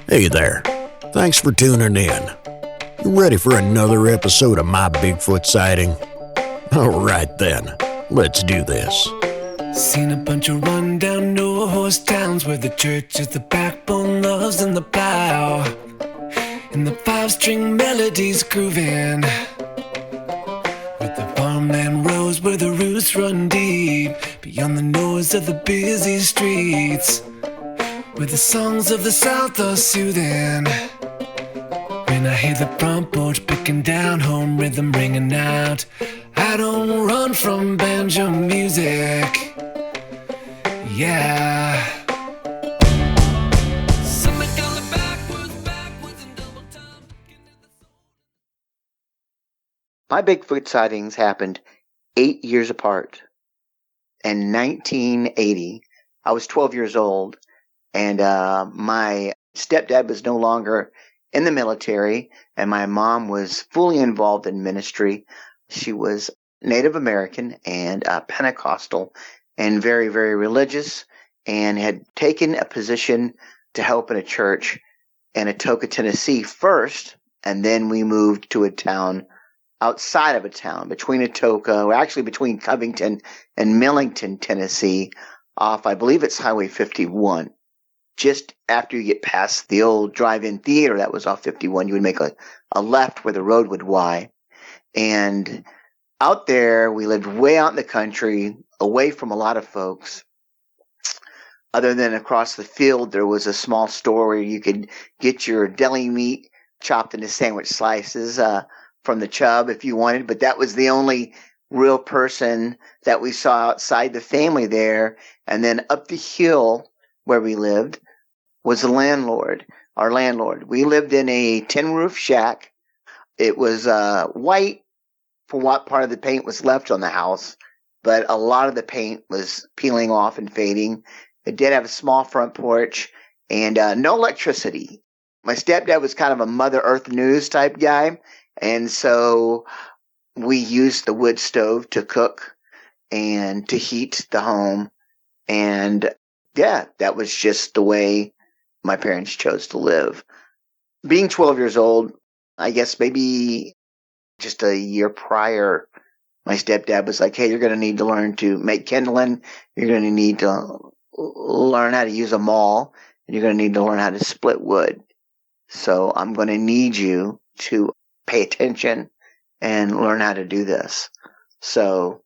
Hey there. Thanks for tuning in. You ready for another episode of my Bigfoot sighting? Alright then, let's do this. Seen a bunch of rundown no-horse towns where the church is the backbone, love's in the plow, and the five-string melodies grooving, with the farmland rows where the roots run deep, beyond the noise of the busy streets, where the songs of the South are soothing. When I hear the front porch picking down, home rhythm ringing out, I don't run from banjo music. Yeah. My Bigfoot sightings happened 8 years apart. In 1980, I was 12 years old, and my stepdad was no longer in the military, and my mom was fully involved in ministry. She was Native American and Pentecostal and very, very religious, and had taken a position to help in a church in Atoka, Tennessee first, and then we moved to a town outside of a town, between Covington and Millington, Tennessee, off, I believe it's Highway 51. Just after you get past the old drive-in theater that was off 51, you would make a left where the road would Y. And out there, we lived way out in the country, away from a lot of folks. Other than across the field, there was a small store where you could get your deli meat chopped into sandwich slices from the Chub if you wanted, but that was the only real person that we saw outside the family there. And then up the hill where we lived was the landlord, our landlord. We lived in a tin roof shack. It was white for what part of the paint was left on the house, but a lot of the paint was peeling off and fading. It did have a small front porch and no electricity. My stepdad was kind of a Mother Earth News type guy, and so we used the wood stove to cook and to heat the home. And yeah, that was just the way my parents chose to live. Being 12 years old, I guess maybe just a year prior, my stepdad was like, hey, you're going to need to learn to make kindling. You're going to need to learn how to use a maul. And you're going to need to learn how to split wood. So I'm going to need you to pay attention and learn how to do this. So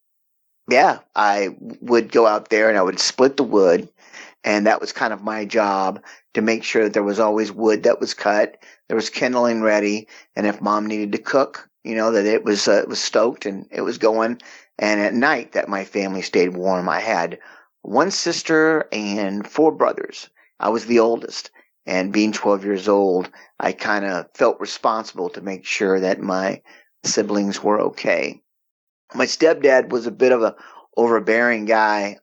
yeah, I would go out there and I would split the wood. And that was kind of my job, to make sure that there was always wood that was cut, there was kindling ready, and if mom needed to cook, that it was stoked and it was going. And at night, that my family stayed warm. I had one sister and 4 brothers. I was the oldest, and being 12 years old, I kind of felt responsible to make sure that my siblings were okay. My stepdad was a bit of a overbearing guy.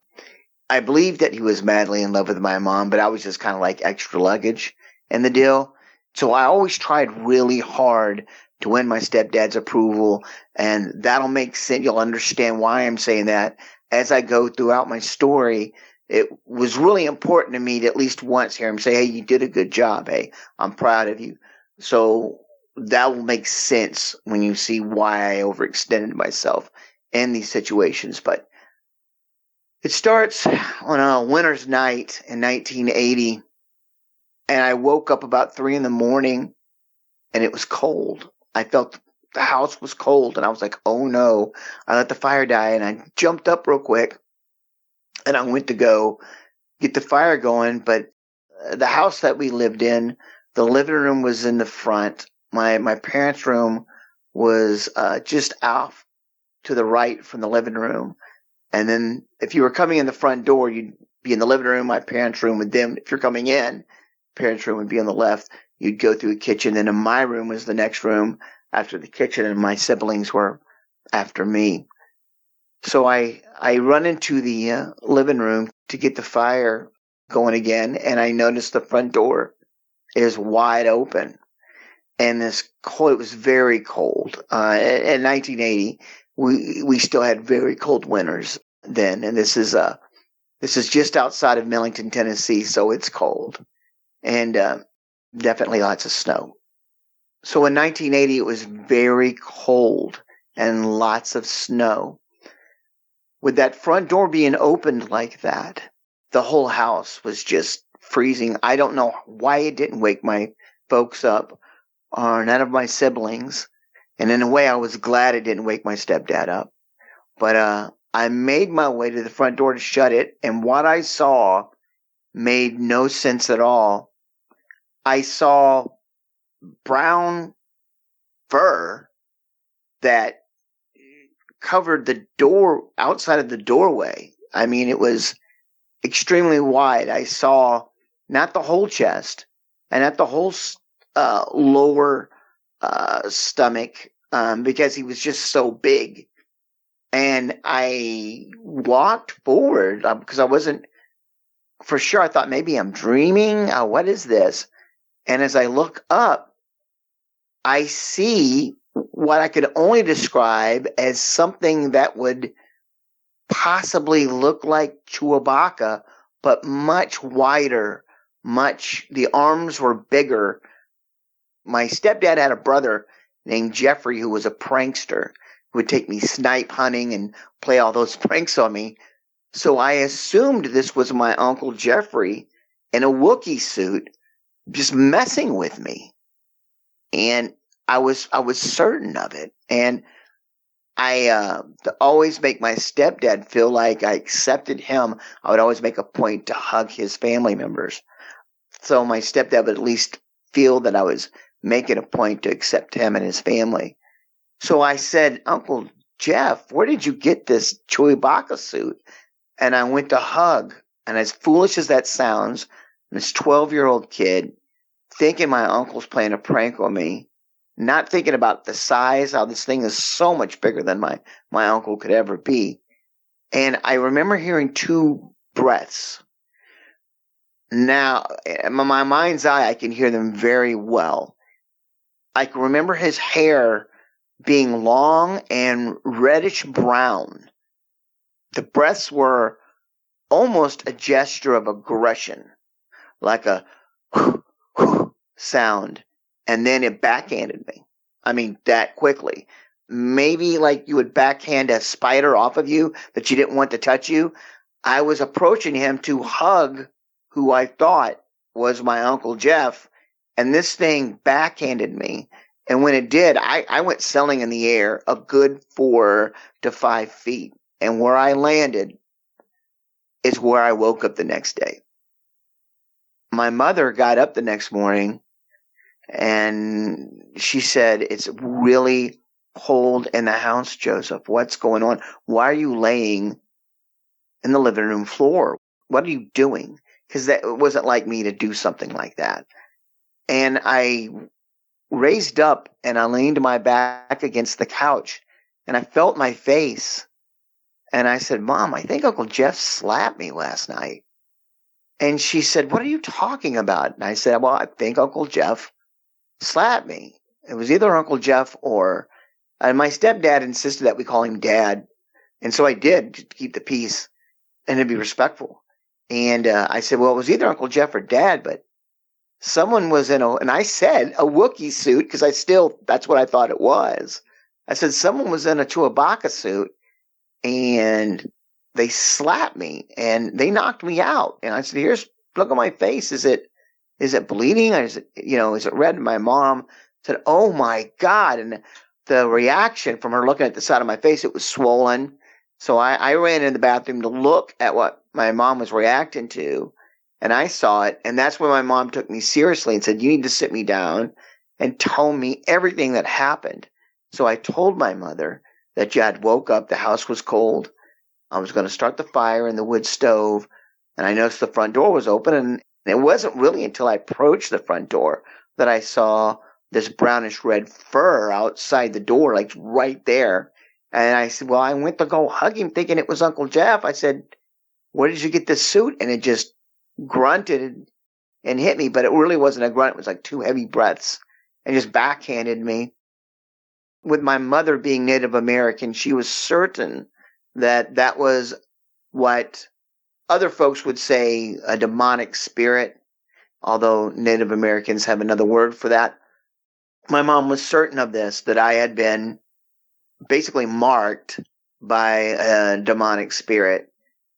I believe that he was madly in love with my mom, but I was just kind of like extra luggage in the deal. So I always tried really hard to win my stepdad's approval, and that'll make sense. You'll understand why I'm saying that as I go throughout my story. It was really important to me to at least once hear him say, hey, you did a good job. Hey, I'm proud of you. So that will make sense when you see why I overextended myself in these situations. But it starts on a winter's night in 1980, and I woke up about 3 a.m, and it was cold. I felt the house was cold, and I was like, oh no. I let the fire die, and I jumped up real quick, and I went to go get the fire going. But the house that we lived in, the living room was in the front. My parents' room was just off to the right from the living room. And then if you were coming in the front door, you'd be in the living room, my parents' room with them. If you're coming in, parents' room would be on the left. You'd go through the kitchen. Then in my room was the next room after the kitchen, and my siblings were after me. So I run into the living room to get the fire going again, and I noticed the front door is wide open. And it was very cold. In 1980, we still had very cold winters then, and this is just outside of Millington, Tennessee, so it's cold. and definitely lots of snow. So in 1980, it was very cold and lots of snow. With that front door being opened like that, the whole house was just freezing. I don't know why it didn't wake my folks up or none of my siblings. And in a way, I was glad it didn't wake my stepdad up. But I made my way to the front door to shut it, and what I saw made no sense at all. I saw brown fur that covered the door outside of the doorway. I mean, it was extremely wide. I saw not the whole chest and not the whole lower stomach because he was just so big. And I walked forward because I wasn't for sure. I thought maybe I'm dreaming. What is this? And as I look up, I see what I could only describe as something that would possibly look like Chewbacca, but much wider, the arms were bigger. My stepdad had a brother named Jeffrey who was a prankster who would take me snipe hunting and play all those pranks on me. So I assumed this was my Uncle Jeffrey in a Wookiee suit just messing with me. And I was certain of it. And I always make my stepdad feel like I accepted him. I would always make a point to hug his family members. So my stepdad would at least feel that I was making a point to accept him and his family. So I said, Uncle Jeff, where did you get this Chewbacca suit? And I went to hug. And as foolish as that sounds, this 12-year-old kid thinking my uncle's playing a prank on me, not thinking about the size, how this thing is so much bigger than my uncle could ever be. And I remember hearing two breaths. Now, in my mind's eye, I can hear them very well. I can remember his hair being long and reddish brown. The breaths were almost a gesture of aggression, like a sound, and then it backhanded me. I mean, that quickly. Maybe like you would backhand a spider off of you that you didn't want to touch you. I was approaching him to hug who I thought was my Uncle Jeff, and this thing backhanded me. And when it did, I went sailing in the air a good 4 to 5 feet. And where I landed is where I woke up the next day. My mother got up the next morning and she said, "It's really cold in the house, Joseph. What's going on? Why are you laying in the living room floor? What are you doing?" Because it wasn't like me to do something like that. And I raised up and I leaned my back against the couch and I felt my face. And I said, "Mom, I think Uncle Jeff slapped me last night." And she said, "What are you talking about?" And I said, "Well, I think Uncle Jeff slapped me." It was either Uncle Jeff or... And my stepdad insisted that we call him Dad. And so I did, to keep the peace and to be respectful. And I said, well, it was either Uncle Jeff or Dad, but someone was in and I said a Wookiee suit, because that's what I thought it was. I said, someone was in a Chewbacca suit and they slapped me and they knocked me out. And I said, look at my face. Is it bleeding? Or is it red? And my mom said, "Oh my God." And the reaction from her looking at the side of my face, it was swollen. So I ran in the bathroom to look at what my mom was reacting to, and I saw it. And that's when my mom took me seriously and said, "You need to sit me down and tell me everything that happened." So I told my mother that Jad woke up, the house was cold. I was going to start the fire in the wood stove, and I noticed the front door was open. And it wasn't really until I approached the front door that I saw this brownish red fur outside the door, like right there. And I said, well, I went to go hug him thinking it was Uncle Jeff. I said, "Where did you get this suit?" And it just grunted and hit me, but it really wasn't a grunt. It was like 2 heavy breaths and just backhanded me. With my mother being Native American, she was certain that that was what other folks would say a demonic spirit. although Native Americans have another word for that. My mom was certain of this, that I had been basically marked by a demonic spirit.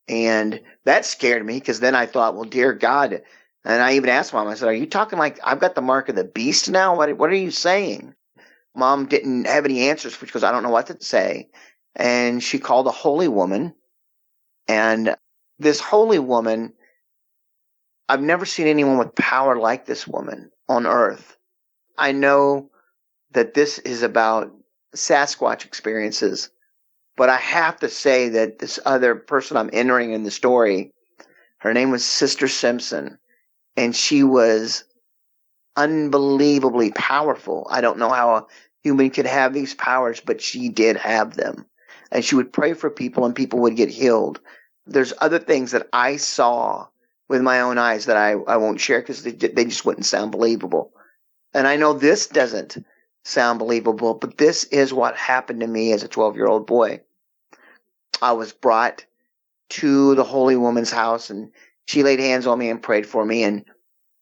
And that scared me, because then I thought, well, dear God. And I even asked Mom, I said, are you talking like I've got the mark of the beast now? What are you saying? Mom didn't have any answers, which, because I don't know what to say. And she called a holy woman. And this holy woman, I've never seen anyone with power like this woman on earth. I know that this is about Sasquatch experiences, but I have to say that this other person I'm entering in the story, her name was Sister Simpson, and she was unbelievably powerful. I don't know how a human could have these powers, but she did have them. And she would pray for people, and people would get healed. There's other things that I saw with my own eyes that I won't share, because they just wouldn't sound believable. And I know this doesn't sound believable, but this is what happened to me as a 12-year-old boy. I was brought to the holy woman's house, and she laid hands on me and prayed for me, and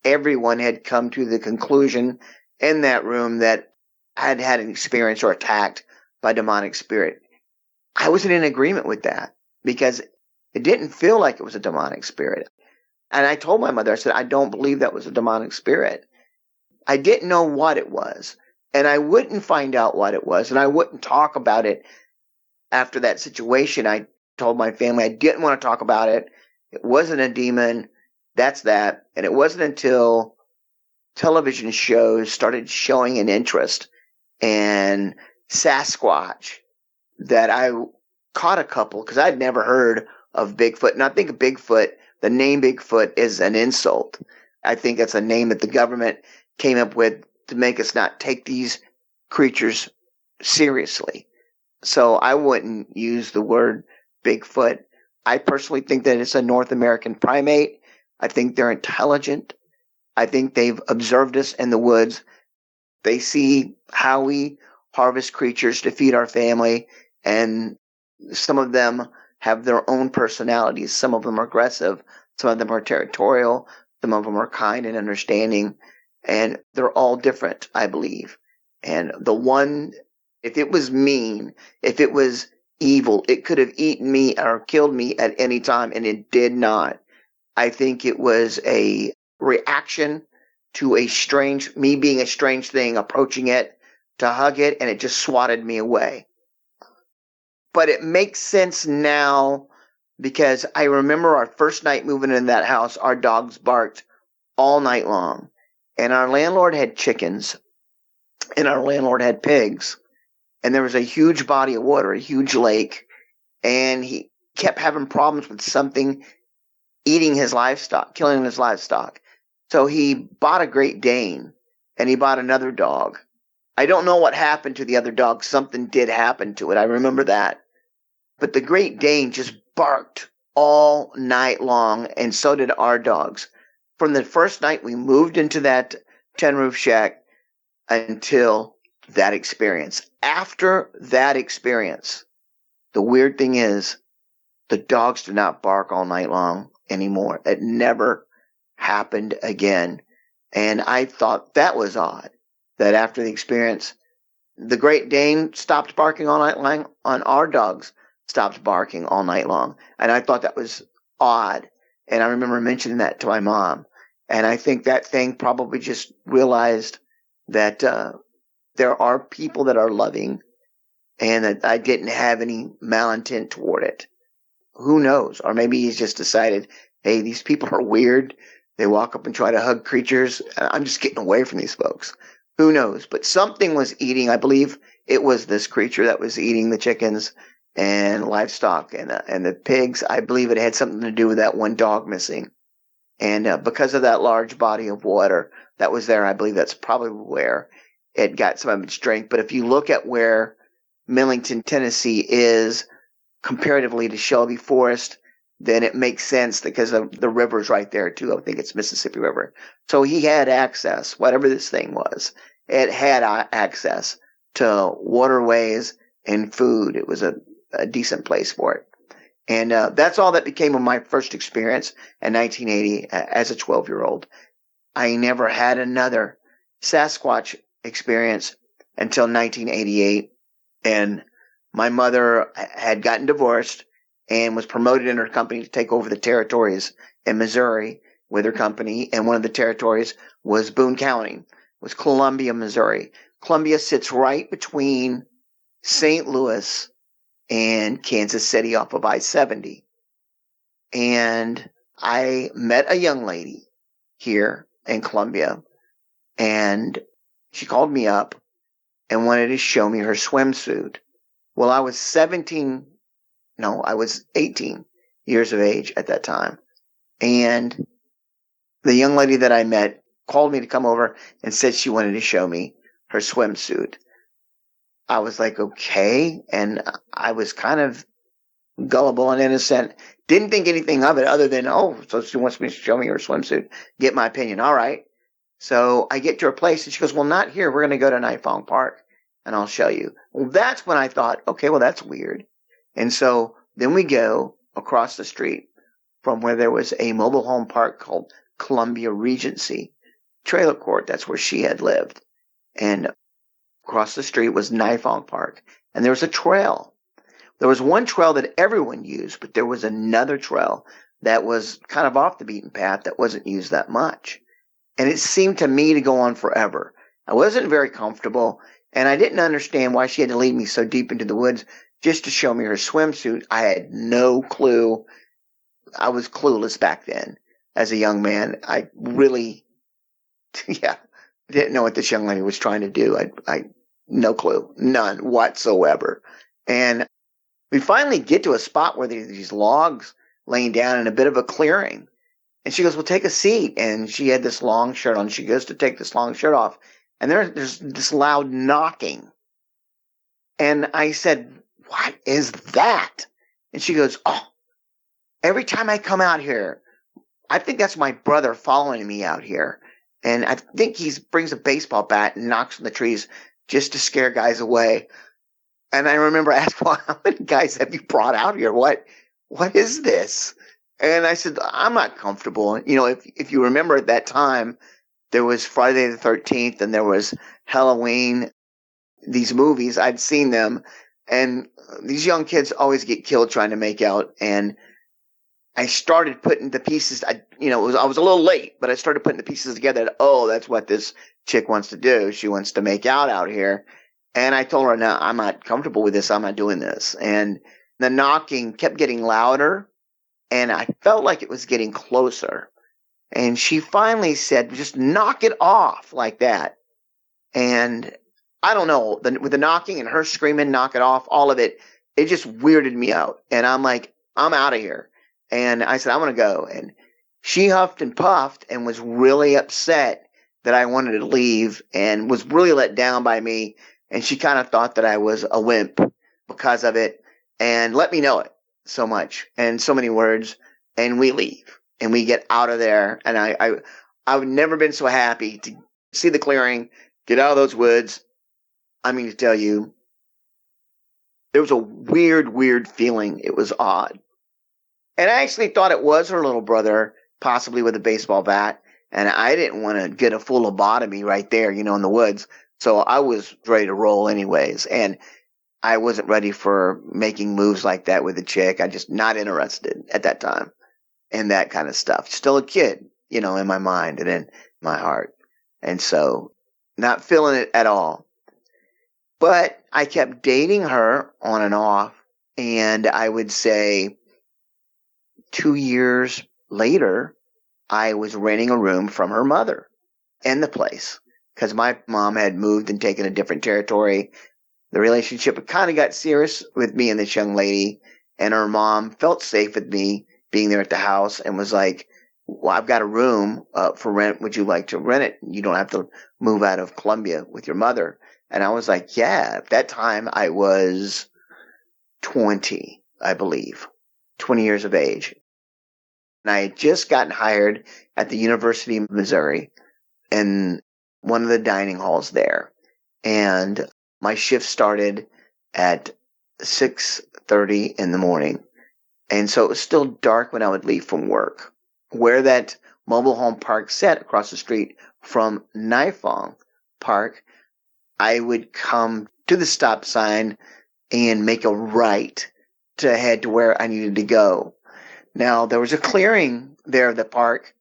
everyone had come to the conclusion in that room that I had had an experience or attacked by demonic spirit. I wasn't in agreement with that, because it didn't feel like it was a demonic spirit. And I told my mother, I said, I don't believe that was a demonic spirit. I didn't know what it was, and I wouldn't find out what it was, and I wouldn't talk about it. After that situation, I told my family I didn't want to talk about it. It wasn't a demon. That's that. And it wasn't until television shows started showing an interest in Sasquatch that I caught a couple, because I'd never heard of Bigfoot. And I think Bigfoot, the name Bigfoot, is an insult. I think it's a name that the government came up with to make us not take these creatures seriously. So I wouldn't use the word Bigfoot. I personally think that it's a North American primate. I think they're intelligent. I think they've observed us in the woods. They see how we harvest creatures to feed our family, and some of them have their own personalities. Some of them are aggressive. Some of them are territorial. Some of them are kind and understanding. And they're all different, I believe. And the one, if it was mean, if it was evil, it could have eaten me or killed me at any time, and it did not. I think it was a reaction to me being a strange thing, approaching it to hug it, and it just swatted me away. But it makes sense now, because I remember our first night moving in that house, our dogs barked all night long. And our landlord had chickens, and our landlord had pigs. And there was a huge body of water, a huge lake, and he kept having problems with something eating his livestock, killing his livestock. So he bought a Great Dane, and he bought another dog. I don't know what happened to the other dog. Something did happen to it. I remember that. But the Great Dane just barked all night long, and so did our dogs. From the first night we moved into that tin roof shack until that experience. After that experience, the weird thing is, the dogs did not bark all night long anymore. It never happened again. And I thought that was odd, that after the experience, the Great Dane stopped barking all night long, and our dogs stopped barking all night long. And I thought that was odd. And I remember mentioning that to my mom. And I think that thing probably just realized that there are people that are loving, and that I didn't have any malintent toward it. Who knows? Or maybe he's just decided, hey, these people are weird. They walk up and try to hug creatures. I'm just getting away from these folks. Who knows? But something was eating. I believe it was this creature that was eating the chickens and livestock and the pigs. I believe it had something to do with that one dog missing. And because of that large body of water that was there, I believe that's probably where it got some of its strength. But if you look at where Millington, Tennessee is comparatively to Shelby Forest, then it makes sense, because the river's right there too. I think it's Mississippi River. So he had access, whatever this thing was, it had access to waterways and food. It was a decent place for it. And that's all that became of my first experience in 1980 as a 12-year-old. I never had another Sasquatch experience until 1988. And my mother had gotten divorced and was promoted in her company to take over the territories in Missouri with her company. And one of the territories was Boone County, was Columbia, Missouri. Columbia sits right between St. Louis and Kansas City off of I-70. And I met a young lady here in Columbia, and she called me up and wanted to show me her swimsuit. Well, I was 18 years of age at that time. And the young lady that I met called me to come over and said she wanted to show me her swimsuit. I was like, okay. And I was kind of gullible and innocent. Didn't think anything of it other than, oh, so she wants me to show me her swimsuit. Get my opinion. All right. So I get to her place and she goes, well, not here. We're going to go to Nifong Park and I'll show you. Well, that's when I thought, okay, well, that's weird. And so then we go across the street from where there was a mobile home park called Columbia Regency Trailer Court. That's where she had lived. And across the street was Nifong Park. And there was a trail. There was one trail that everyone used, but there was another trail that was kind of off the beaten path that wasn't used that much. And it seemed to me to go on forever. I wasn't very comfortable, and I didn't understand why she had to lead me so deep into the woods just to show me her swimsuit. I had no clue. I was clueless back then as a young man. I really, didn't know what this young lady was trying to do. I no clue, none whatsoever. And we finally get to a spot where there's these logs laying down in a bit of a clearing. And she goes, well, take a seat. And she had this long shirt on. She goes to take this long shirt off. And there's this loud knocking. And I said, what is that? And she goes, oh, every time I come out here, I think that's my brother following me out here. And I think he brings a baseball bat and knocks on the trees just to scare guys away. And I remember asking, well, how many guys have you brought out here? What is this? And I said, I'm not comfortable. You know, if you remember at that time, there was Friday the 13th and there was Halloween, these movies. I'd seen them. And these young kids always get killed trying to make out. And I started putting the pieces, I was a little late, but I started putting the pieces together. Oh, that's what this chick wants to do. She wants to make out here. And I told her, no, I'm not comfortable with this. I'm not doing this. And the knocking kept getting louder, and I felt like it was getting closer. And she finally said, just knock it off like that. And I don't know, with the knocking and her screaming, knock it off, all of it, it just weirded me out. And I'm like, I'm out of here. And I said, I want to go. And she huffed and puffed and was really upset that I wanted to leave and was really let down by me. And she kind of thought that I was a wimp because of it and let me know it so much and so many words. And we leave and we get out of there. And I've never been so happy to see the clearing, get out of those woods. I mean, to tell you, there was a weird feeling. It was odd. And I actually thought it was her little brother, possibly with a baseball bat. And I didn't want to get a full lobotomy right there, in the woods. So I was ready to roll anyways. And I wasn't ready for making moves like that with a chick. I just not interested at that time in that kind of stuff. Still a kid, in my mind and in my heart. And so not feeling it at all. But I kept dating her on and off. And I would say 2 years later, I was renting a room from her mother in the place. Because my mom had moved and taken a different territory. The relationship kind of got serious with me and this young lady. And her mom felt safe with me being there at the house and was like, well, I've got a room for rent. Would you like to rent it? You don't have to move out of Columbia with your mother. And I was like, yeah. At that time, I was 20, I believe. 20 years of age. And I had just gotten hired at the University of Missouri. And one of the dining halls there. And my shift started at 6:30 in the morning. And so it was still dark when I would leave from work. Where that mobile home park set across the street from Nifong Park, I would come to the stop sign and make a right to head to where I needed to go. Now, there was a clearing there of the park,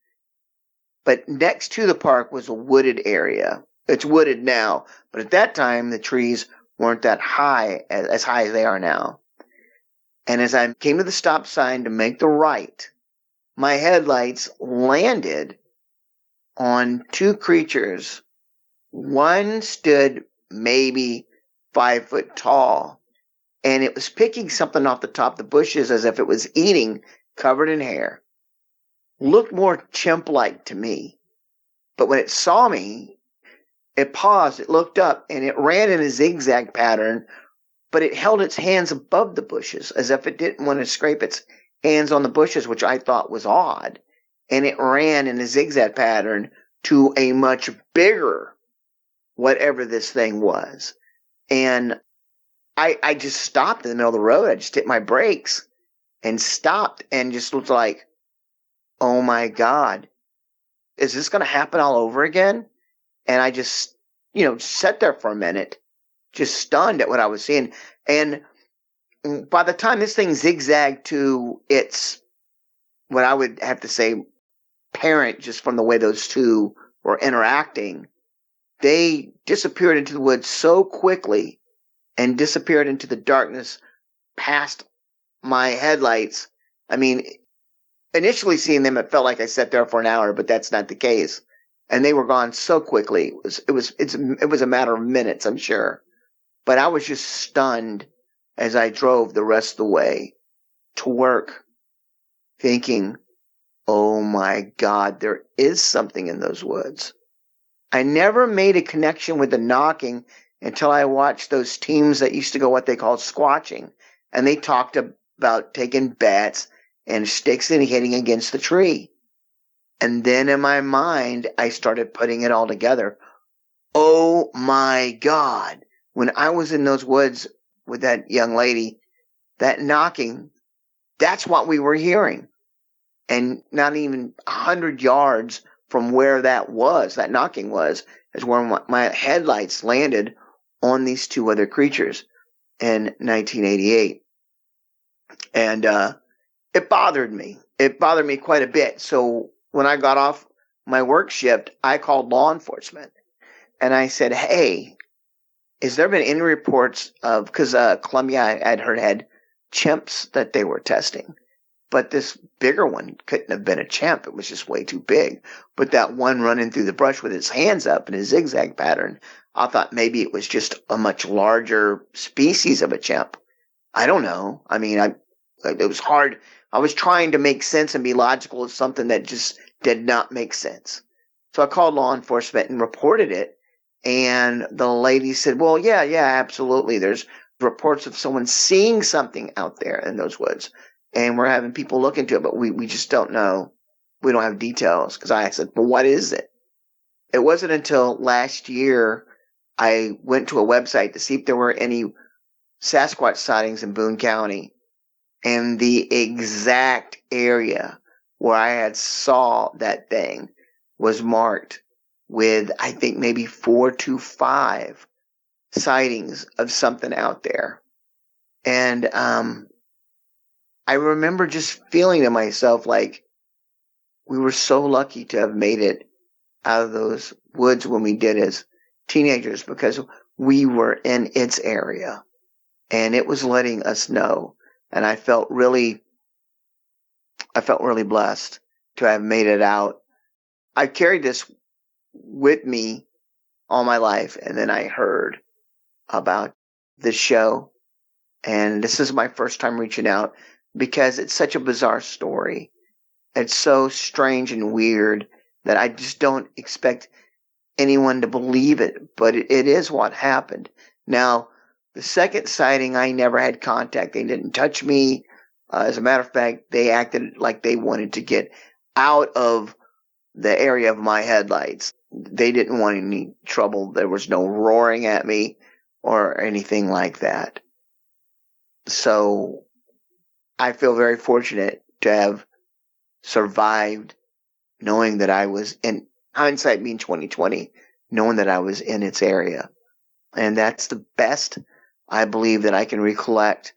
but next to the park was a wooded area. It's wooded now, but at that time, the trees weren't that high, as high as they are now. And as I came to the stop sign to make the right, my headlights landed on two creatures. One stood maybe 5 foot tall, and it was picking something off the top of the bushes as if it was eating, covered in hair. Looked more chimp-like to me. But when it saw me, it paused, it looked up, and it ran in a zigzag pattern, but it held its hands above the bushes as if it didn't want to scrape its hands on the bushes, which I thought was odd. And it ran in a zigzag pattern to a much bigger whatever this thing was. And I just stopped in the middle of the road. I just hit my brakes and stopped and just looked like, oh my God, is this going to happen all over again? And I just, sat there for a minute, just stunned at what I was seeing. And by the time this thing zigzagged to its, what I would have to say, parent, just from the way those two were interacting, they disappeared into the woods so quickly and disappeared into the darkness past my headlights. I mean, initially seeing them, it felt like I sat there for an hour, but that's not the case. And they were gone so quickly. It was a matter of minutes, I'm sure. But I was just stunned as I drove the rest of the way to work, thinking, oh my God, there is something in those woods. I never made a connection with the knocking until I watched those teams that used to go what they called squatching. And they talked about taking bats and sticks and hitting against the tree. And then in my mind, I started putting it all together. Oh my God. When I was in those woods with that young lady, that knocking, that's what we were hearing. And not even 100 yards from where that knocking was, is where my headlights landed on these two other creatures in 1988. And it bothered me. It bothered me quite a bit. So when I got off my work shift, I called law enforcement. And I said, hey, has there been any reports of, because Columbia, I'd heard, had chimps that they were testing. But this bigger one couldn't have been a chimp. It was just way too big. But that one running through the brush with his hands up in a zigzag pattern, I thought maybe it was just a much larger species of a chimp. I don't know. I mean, it was hard. I was trying to make sense and be logical of something that just did not make sense. So I called law enforcement and reported it. And the lady said, well, yeah, absolutely. There's reports of someone seeing something out there in those woods. And we're having people look into it, but we just don't know. We don't have details. Because I said, well, what is it? It wasn't until last year I went to a website to see if there were any Sasquatch sightings in Boone County. And the exact area where I had saw that thing was marked with, I think, maybe 4 to 5 sightings of something out there. And I remember just feeling to myself like we were so lucky to have made it out of those woods when we did as teenagers, because we were in its area and it was letting us know. And I felt really blessed to have made it out. I carried this with me all my life, and then I heard about this show, and this is my first time reaching out because it's such a bizarre story. It's so strange and weird that I just don't expect anyone to believe it, but it is what happened. Now, the second sighting, I never had contact. They didn't touch me. As a matter of fact, they acted like they wanted to get out of the area of my headlights. They didn't want any trouble. There was no roaring at me or anything like that. So I feel very fortunate to have survived knowing that I was in hindsight being 2020, knowing that I was in its area. And that's the best I believe that I can recollect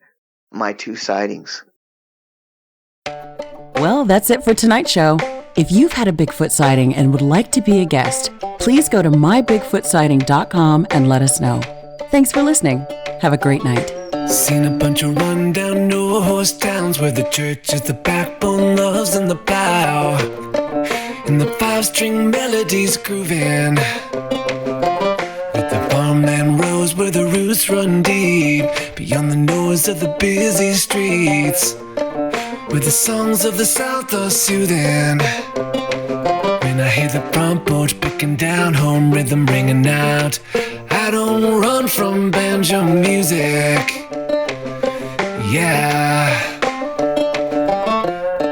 my 2 sightings. Well, that's it for tonight's show. If you've had a Bigfoot sighting and would like to be a guest, please go to mybigfootsighting.com and let us know. Thanks for listening. Have a great night. Seen a bunch of rundown no-horse towns where the church is the backbone, loves and the plow, and the 5-string melodies grooving, with the farmland rows where the roots run deep, beyond the noise of the busy streets, where the songs of the South are soothing. When I hear the front porch picking down, home rhythm ringing out, I don't run from banjo music. Yeah,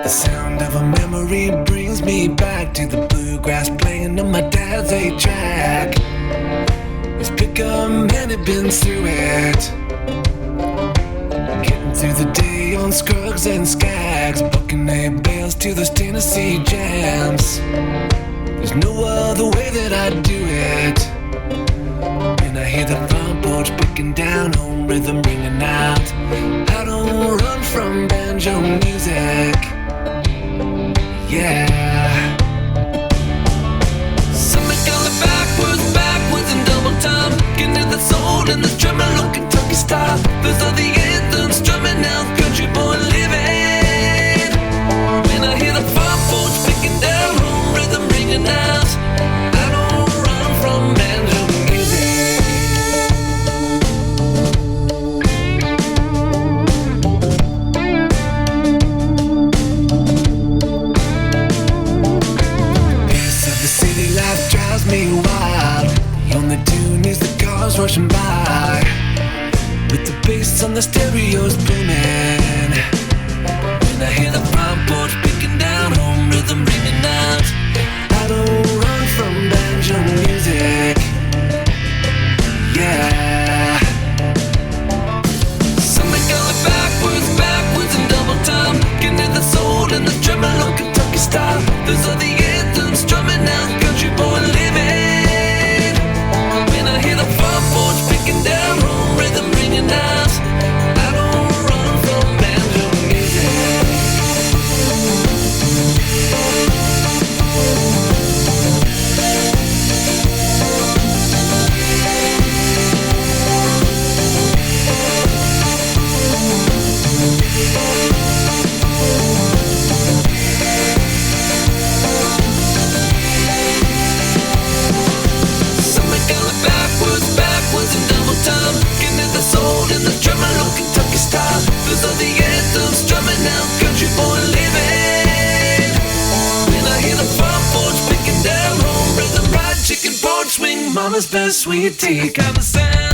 the sound of a memory brings me back to the bluegrass playing on my dad's 8-track. His pickup man had been through it, getting through the day on Scruggs and Skags, bucking hay bales to those Tennessee jams. There's no other way that I'd do it. When I hear the front porch picking down, home rhythm ringing out, I don't run from banjo music. Yeah. Something going backwards in double time, looking at the soul in this tremolo Kentucky style. Those are the anthems strumming out, country boy living. When I hear the front porch picking down, home rhythm ringing out, I don't run from banjo music. Pace of the city life drives me wild. The only tune is the cars rushing by, with the bass on the stereos booming. When I hear the front porch picking down, home rhythm ringing out, I don't run from banjo music. Yeah. Something going backwards in double time, looking at the soul in the tremolo Kentucky style. Those are the anthems strumming out, country boy living. When I hear the front porch picking down, home rhythm ringing out, I don't run from banjo music. Something going backwards in double time, looking at the soul in the tremolo Kentucky style. Those are the anthems strumming out, country boy living. When I hear the front porch picking down, home rhythm, ride chicken porch swing, mama's best sweet tea kind of sound.